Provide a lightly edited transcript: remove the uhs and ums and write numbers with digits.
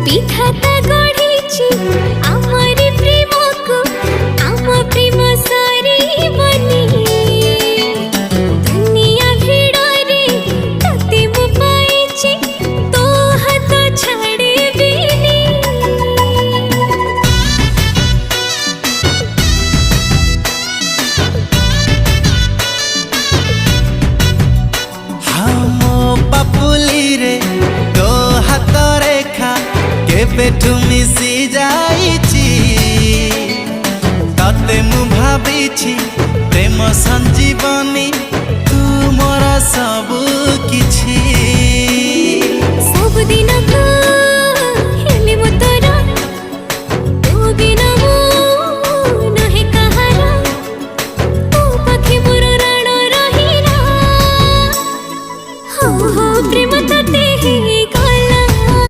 विधाता गढ़ी आमरी प्रेम को आम प्रेम सारी बनी दुनिया भिड़े तते मु पाइछि तो हाथ छाड़े बिनी। हाँ मो पापुली रे तो हाथ रेखा केबेठु मिसी जाइछि तते मु भाबिछि प्रेम संजीवनी तू मोर सब किछि सब दिन